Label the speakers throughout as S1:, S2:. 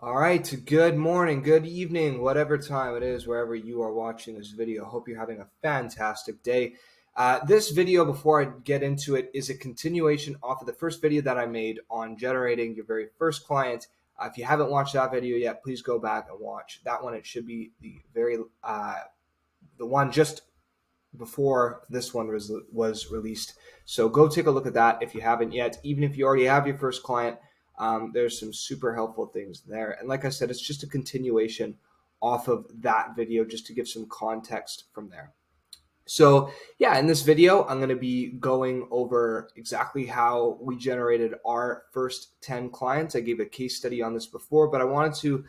S1: All right, good morning, good evening, whatever time it is, wherever you are watching this video. Hope you're having a fantastic day. This video, before I get into it, is a continuation off of the first video that I made on generating your very first client. If you haven't watched that video yet, please go back and watch that one. It should be the one just before this one was released. So go take a look at that if you haven't yet. Even if you already have your first client, there's some super helpful things there. And like I said, it's just a continuation off of that video just to give some context from there. So yeah, in this video, I'm going to be going over exactly how we generated our first 10 clients. I gave a case study on this before, but I wanted to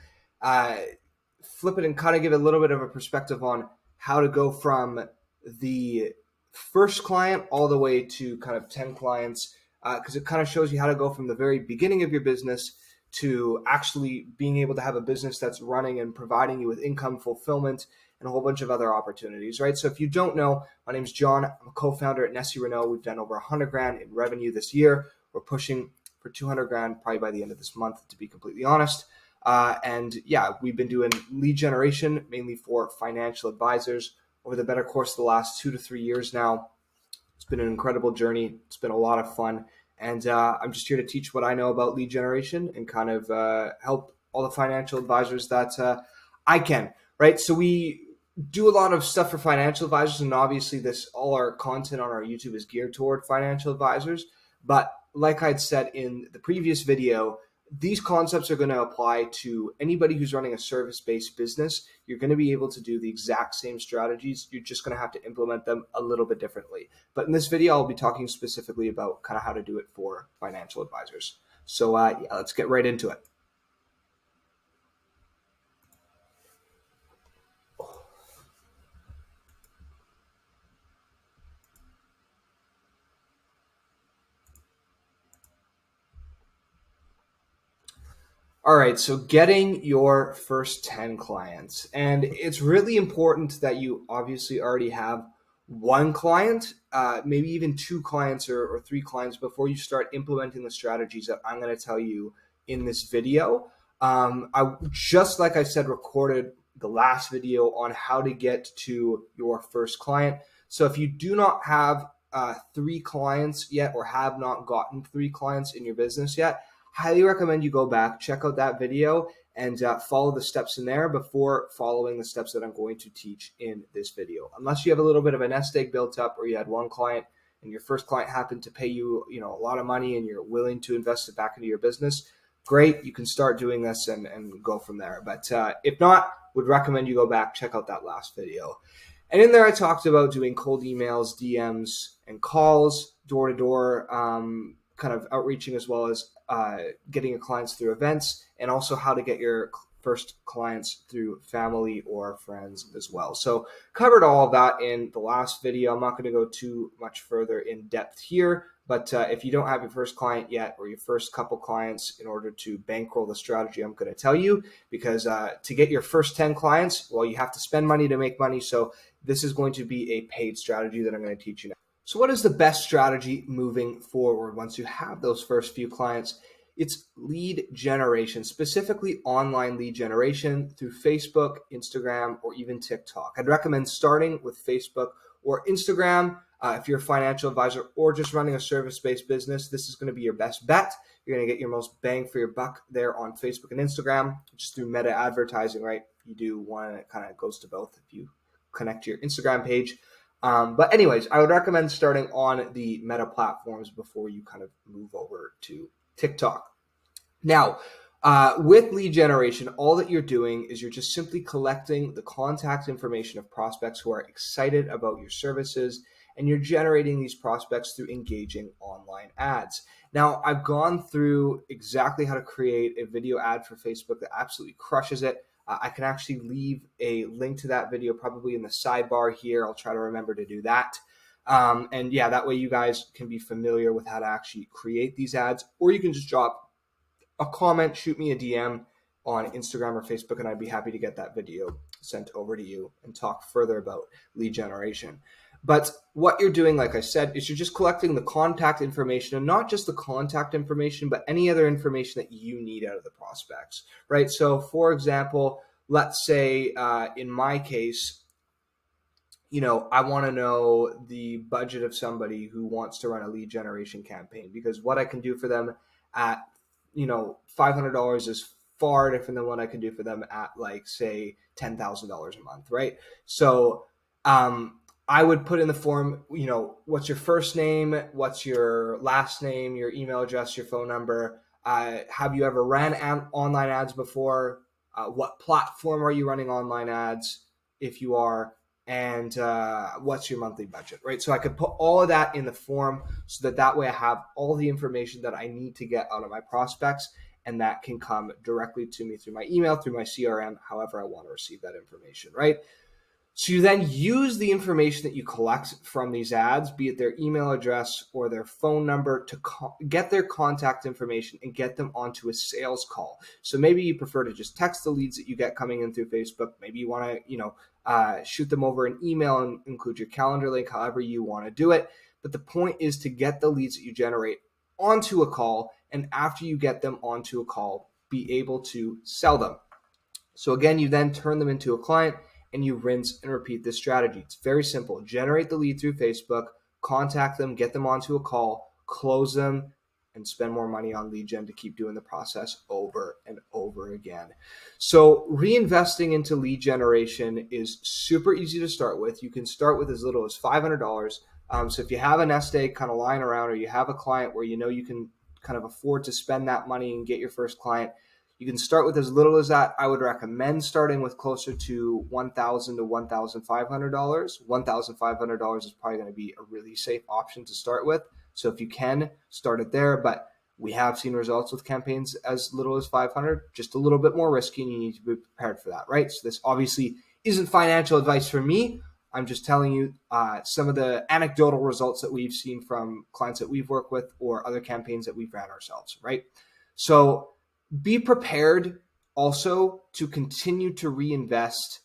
S1: flip it and kind of give a little bit of a perspective on how to go from the first client all the way to kind of 10 clients, because it kind of shows you how to go from the very beginning of your business to actually being able to have a business that's running and providing you with income, fulfillment, and a whole bunch of other opportunities, right? So if you don't know, my name's John. I'm a co-founder at Nessie Renault. We've done over 100 grand in revenue this year. We're pushing for 200 grand probably by the end of this month, to be completely honest. And yeah, we've been doing lead generation mainly for financial advisors over the better course of the last 2 to 3 years now. It's been an incredible journey. It's been a lot of fun. And I'm just here to teach what I know about lead generation and kind of help all the financial advisors that I can, right? So we do a lot of stuff for financial advisors, and obviously all our content on our YouTube is geared toward financial advisors. But like I'd said in the previous video, these concepts are going to apply to anybody who's running a service-based business. You're going to be able to do the exact same strategies. You're just going to have to implement them a little bit differently. But in this video, I'll be talking specifically about kind of how to do it for financial advisors. So yeah, let's get right into it. All right, so getting your first 10 clients. And it's really important that you obviously already have one client, maybe even two clients or three clients before you start implementing the strategies that I'm going to tell you in this video. I just, like I said, recorded the last video on how to get to your first client. So if you do not have three clients yet or have not gotten three clients in your business yet, highly recommend you go back, check out that video, and follow the steps in there before following the steps that I'm going to teach in this video. Unless you have a little bit of a nest egg built up, or you had one client and your first client happened to pay you, a lot of money and you're willing to invest it back into your business, great, you can start doing this and go from there. But if not, would recommend you go back, check out that last video. And in there, I talked about doing cold emails, DMs, and calls, door-to-door, kind of outreaching, as well as getting your clients through events, and also how to get your first clients through family or friends as well. So covered all of that in the last video. I'm not going to go too much further in depth here, but if you don't have your first client yet or your first couple clients, in order to bankroll the strategy I'm going to tell you, because to get your first 10 clients, well, you have to spend money to make money. So this is going to be a paid strategy that I'm going to teach you now. So what is the best strategy moving forward once you have those first few clients? It's lead generation, specifically online lead generation through Facebook, Instagram, or even TikTok. I'd recommend starting with Facebook or Instagram. If you're a financial advisor or just running a service-based business, this is going to be your best bet. You're going to get your most bang for your buck there on Facebook and Instagram, just through meta advertising, right? You do one and it kind of goes to both if you connect to your Instagram page. But anyways, I would recommend starting on the meta platforms before you kind of move over to TikTok. Now, with lead generation, all that you're doing is you're just simply collecting the contact information of prospects who are excited about your services, and you're generating these prospects through engaging online ads. Now, I've gone through exactly how to create a video ad for Facebook that absolutely crushes it. I can actually leave a link to that video probably in the sidebar here. I'll try to remember to do that. And yeah, that way you guys can be familiar with how to actually create these ads, or you can just drop a comment, shoot me a DM on Instagram or Facebook, and I'd be happy to get that video sent over to you and talk further about lead generation. But what you're doing, like I said, is you're just collecting the contact information, and not just the contact information, but any other information that you need out of the prospects, right? So for example, let's say in my case, I want to know the budget of somebody who wants to run a lead generation campaign, because what I can do for them at, $500 is far different than what I can do for them at, like, say, $10,000 a month, right? So I would put in the form, what's your first name, what's your last name, your email address, your phone number. Have you ever ran online ads before? What platform are you running online ads, if you are? And what's your monthly budget, right? So I could put all of that in the form, so that way I have all the information that I need to get out of my prospects, and that can come directly to me through my email, through my CRM, however I want to receive that information, right? So you then use the information that you collect from these ads, be it their email address or their phone number, to get their contact information and get them onto a sales call. So maybe you prefer to just text the leads that you get coming in through Facebook. Maybe you want to, shoot them over an email and include your calendar link, however you want to do it. But the point is to get the leads that you generate onto a call, and after you get them onto a call, be able to sell them. So again, you then turn them into a client, and you rinse and repeat this strategy. It's very simple. Generate the lead through Facebook, contact them, get them onto a call, close them, and spend more money on lead gen to keep doing the process over and over again. So reinvesting into lead generation is super easy to start with. You can start with as little as $500. So if you have a nest egg kind of lying around, or you have a client where you can kind of afford to spend that money and get your first client, you can start with as little as that. I would recommend starting with closer to $1,000 to $1,500. $1,500 is probably going to be a really safe option to start with. So if you can, start it there. But we have seen results with campaigns as little as $500, just a little bit more risky, and you need to be prepared for that, right? So this obviously isn't financial advice for me. I'm just telling you some of the anecdotal results that we've seen from clients that we've worked with, or other campaigns that we've ran ourselves, right? So be prepared also to continue to reinvest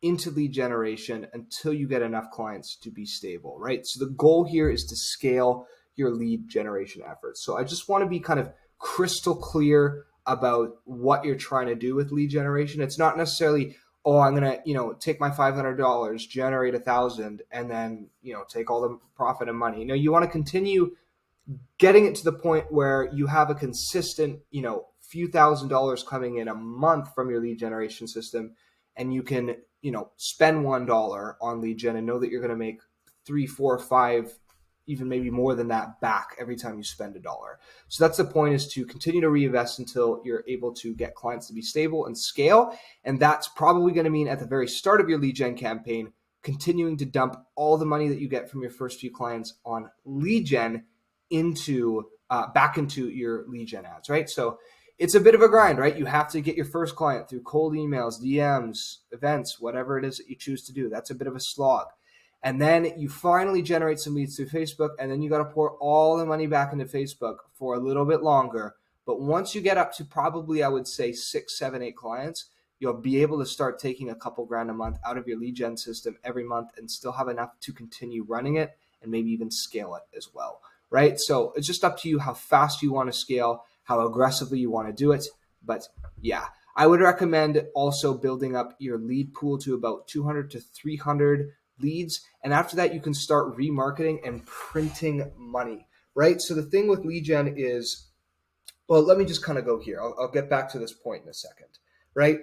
S1: into lead generation until you get enough clients to be stable, right? So the goal here is to scale your lead generation efforts. So I just want to be kind of crystal clear about what you're trying to do with lead generation. It's not necessarily, oh, I'm going to, take my $500, generate 1,000, and then, take all the profit and money. You want to continue getting it to the point where you have a consistent, few $1,000s coming in a month from your lead generation system, and you can, spend $1 on lead gen and know that you're going to make 3, 4, 5, even maybe more than that back every time you spend $1. So that's the point, is to continue to reinvest until you're able to get clients to be stable and scale. And that's probably going to mean at the very start of your lead gen campaign, continuing to dump all the money that you get from your first few clients on lead gen back into your lead gen ads, right? So it's a bit of a grind, right? You have to get your first client through cold emails, DMs, events, whatever it is that you choose to do. That's a bit of a slog. And then you finally generate some leads through Facebook, and then you got to pour all the money back into Facebook for a little bit longer. But once you get up to probably, I would say, 6, 7, 8 clients, you'll be able to start taking a couple grand a month out of your lead gen system every month, and still have enough to continue running it and maybe even scale it as well, right? So it's just up to you how fast you want to scale, how aggressively you want to do it. But yeah, I would recommend also building up your lead pool to about 200 to 300 leads. And after that, you can start remarketing and printing money, right? So the thing with lead gen is, well, let me just kind of go here. I'll get back to this point in a second, right?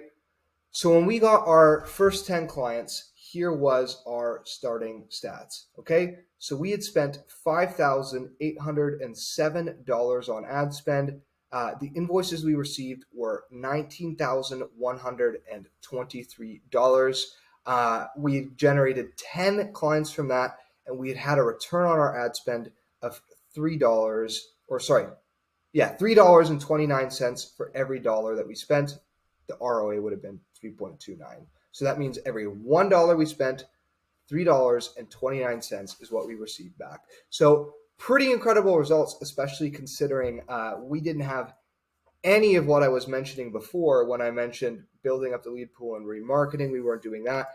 S1: So when we got our first 10 clients, here was our starting stats, okay? So we had spent $5,807 on ad spend. The invoices we received were $19,123. We generated 10 clients from that, and we had a return on our ad spend of $3.29 for every dollar that we spent. The ROA would have been 3.29. So that means every $1 we spent, $3.29 is what we received back. So pretty incredible results, especially considering we didn't have any of what I was mentioning before when I mentioned building up the lead pool and remarketing. We weren't doing that.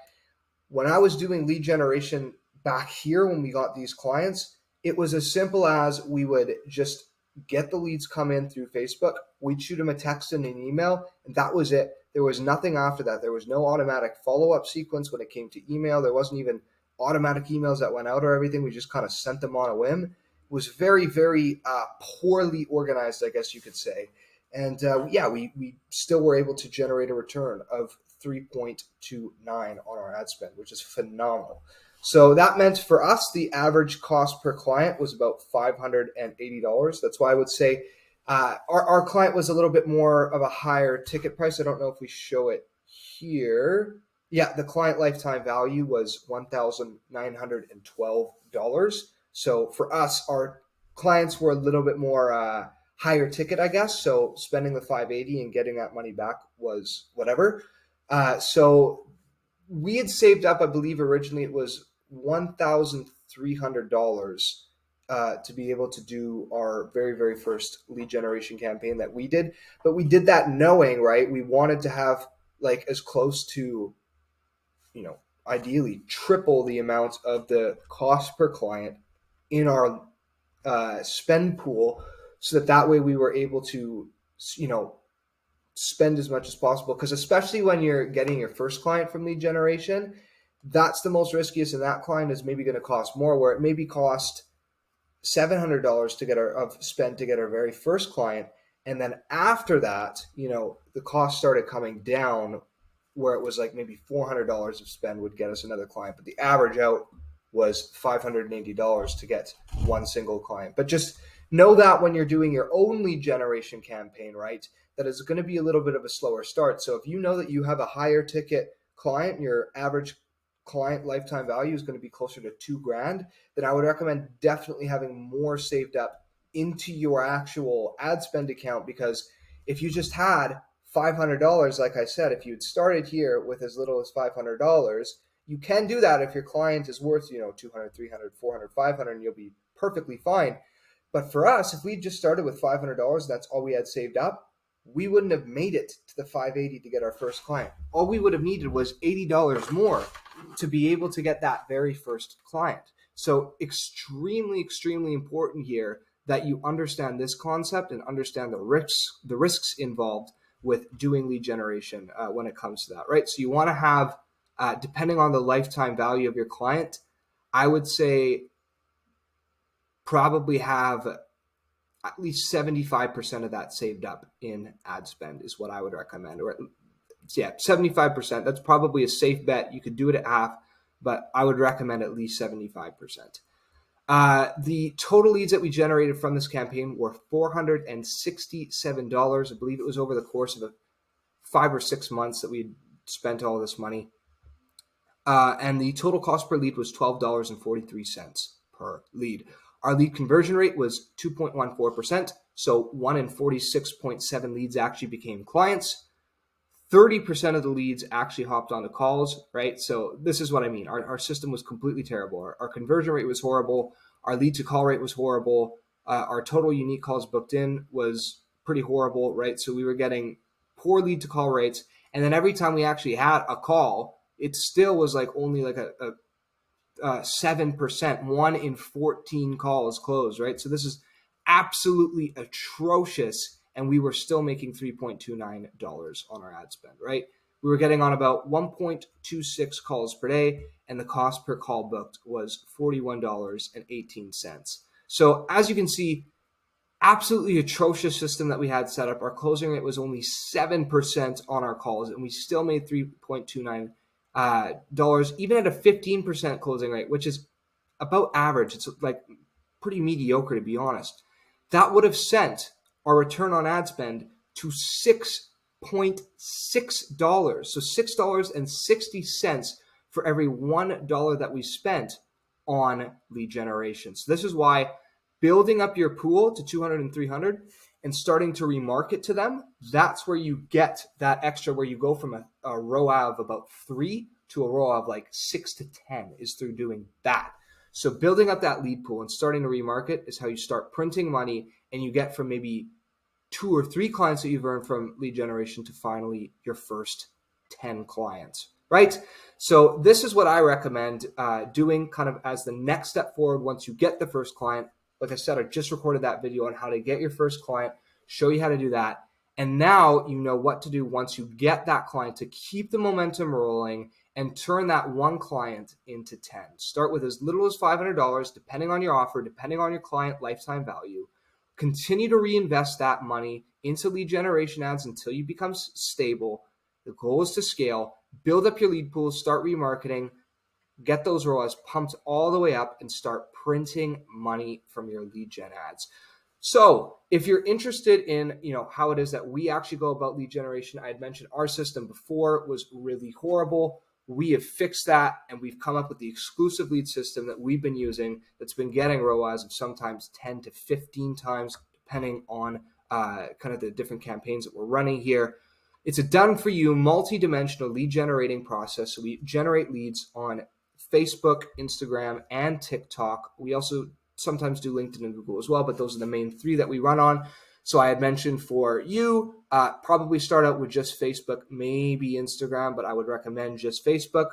S1: When I was doing lead generation back here when we got these clients, it was as simple as we would just get the leads come in through Facebook. We'd shoot them a text and an email, and that was it. There was nothing after that. There was no automatic follow-up sequence when it came to email. There wasn't even automatic emails that went out or everything. We just kind of sent them on a whim. It was very, very poorly organized, I guess you could say. And we still were able to generate a return of 3.29 on our ad spend, which is phenomenal. So that meant for us, the average cost per client was about $580. That's why I would say our client was a little bit more of a higher ticket price. I don't know if we show it here. Yeah, the client lifetime value was $1,912. So for us, our clients were a little bit more higher ticket, I guess. So spending the $580 and getting that money back was whatever. So we had saved up, I believe originally it was $1,300 to be able to do our very, very first lead generation campaign that we did. But we did that knowing, right, we wanted to have like as close to, ideally triple the amount of the cost per client in our spend pool, so that way we were able to, spend as much as possible. Because especially when you're getting your first client from lead generation, that's the most riskiest, and that client is maybe going to cost more, where it maybe cost $700 to get spend to get our very first client. And then after that, the cost started coming down, where it was like maybe $400 of spend would get us another client. But the average out was $580 to get one single client. But just know that when you're doing your own lead generation campaign, right, that is going to be a little bit of a slower start. So if you know that you have a higher ticket client, your average client lifetime value is going to be closer to $2,000, then I would recommend definitely having more saved up into your actual ad spend account. Because if you just had $500, like I said, if you'd started here with as little as $500, you can do that if your client is worth, 200, 300, 400, 500, and you'll be perfectly fine. But for us, if we just started with $500, that's all we had saved up, we wouldn't have made it to the 580 to get our first client. All we would have needed was $80 more to be able to get that very first client. So extremely, extremely important here that you understand this concept and understand the risks involved with doing lead generation when it comes to that, right? So you want to have, depending on the lifetime value of your client, I would say probably have at least 75% of that saved up in ad spend is what I would recommend. Or 75%. That's probably a safe bet. You could do it at half, but I would recommend at least 75%. The total leads that we generated from this campaign were $467. I believe it was over the course of 5 or 6 months that we spent all this money. And the total cost per lead was $12.43 per lead. Our lead conversion rate was 2.14%. So 1 in 46.7 leads actually became clients. 30% of the leads actually hopped onto calls, right? So this is what I mean. Our system was completely terrible. Our conversion rate was horrible. Our lead to call rate was horrible. Our total unique calls booked in was pretty horrible, right? So we were getting poor lead to call rates. And then every time we actually had a call, it still was like only like a 7%, 1 in 14 calls closed, right? So this is absolutely atrocious. And we were still making $3.29 on our ad spend, right? We were getting on about 1.26 calls per day, and the cost per call booked was $41.18. So as you can see, absolutely atrocious system that we had set up. Our closing rate was only 7% on our calls, and we still made $3.29 even at a 15% closing rate, which is about average. It's like pretty mediocre, to be honest. That would have sent our return on ad spend to $6.6. So $6.60 for every $1 that we spent on lead generation. So this is why building up your pool to 200 and 300 and starting to remarket to them, that's where you get that extra, where you go from a ROA of about 3 to a ROA of like 6 to 10 is through doing that. So building up that lead pool and starting to remarket is how you start printing money, and you get from maybe 2 or 3 clients that you've earned from lead generation to finally your first 10 clients. right? So this is what I recommend doing kind of as the next step forward once you get the first client. Like I said, I just recorded that video on how to get your first client, show you how to do that. And now you know what to do once you get that client to keep the momentum rolling and turn that one client into 10. Start with as little as $500, depending on your offer, depending on your client lifetime value. Continue to reinvest that money into lead generation ads until you become stable. The goal is to scale, build up your lead pools, start remarketing, get those ROAS pumped all the way up, and start printing money from your lead gen ads. So if you're interested in, how it is that we actually go about lead generation, I had mentioned our system before was really horrible. We have fixed that, and we've come up with the exclusive lead system that we've been using that's been getting ROAS of sometimes 10 to 15 times, depending on kind of the different campaigns that we're running here. It's a done-for-you, multi-dimensional lead generating process. So we generate leads on Facebook, Instagram, and TikTok. We also sometimes do LinkedIn and Google as well, but those are the main three that we run on. So I had mentioned for you, probably start out with just Facebook, maybe Instagram, but I would recommend just Facebook.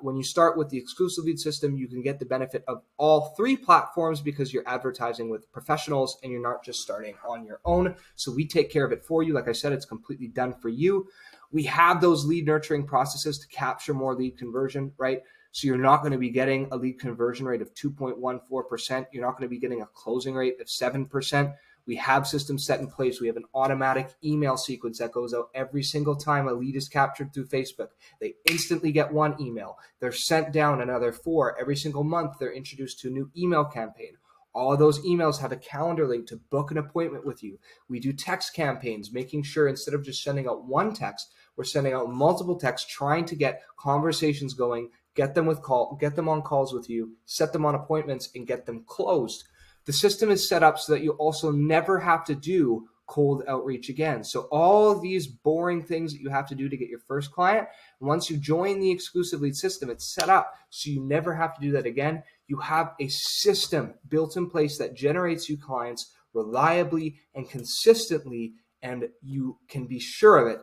S1: When you start with the exclusive lead system, you can get the benefit of all three platforms because you're advertising with professionals and you're not just starting on your own. So we take care of it for you. Like I said, it's completely done for you. We have those lead nurturing processes to capture more lead conversion, right? So you're not going to be getting a lead conversion rate of 2.14%. You're not going to be getting a closing rate of 7%. We have systems set in place. We have an automatic email sequence that goes out every single time a lead is captured through Facebook. They instantly get one email. They're sent down another 4. Every single month, they're introduced to a new email campaign. All of those emails have a calendar link to book an appointment with you. We do text campaigns, making sure instead of just sending out one text, we're sending out multiple texts, trying to get conversations going, get them on calls with you, set them on appointments, and get them closed. The system is set up so that you also never have to do cold outreach again. So all of these boring things that you have to do to get your first client, once you join the exclusive lead system, it's set up so you never have to do that again. You have a system built in place that generates you clients reliably and consistently, and you can be sure of it.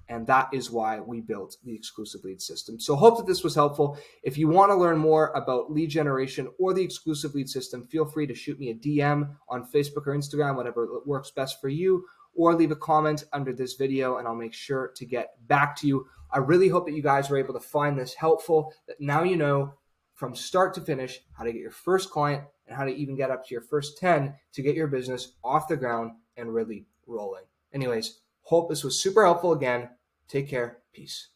S1: And that is why we built the exclusive lead system. So hope that this was helpful. If you want to learn more about lead generation or the exclusive lead system, feel free to shoot me a DM on Facebook or Instagram, whatever works best for you, or leave a comment under this video and I'll make sure to get back to you. I really hope that you guys were able to find this helpful, that now you know from start to finish how to get your first client and how to even get up to your first 10 to get your business off the ground and really rolling. Anyways, hope this was super helpful again. Take care. Peace.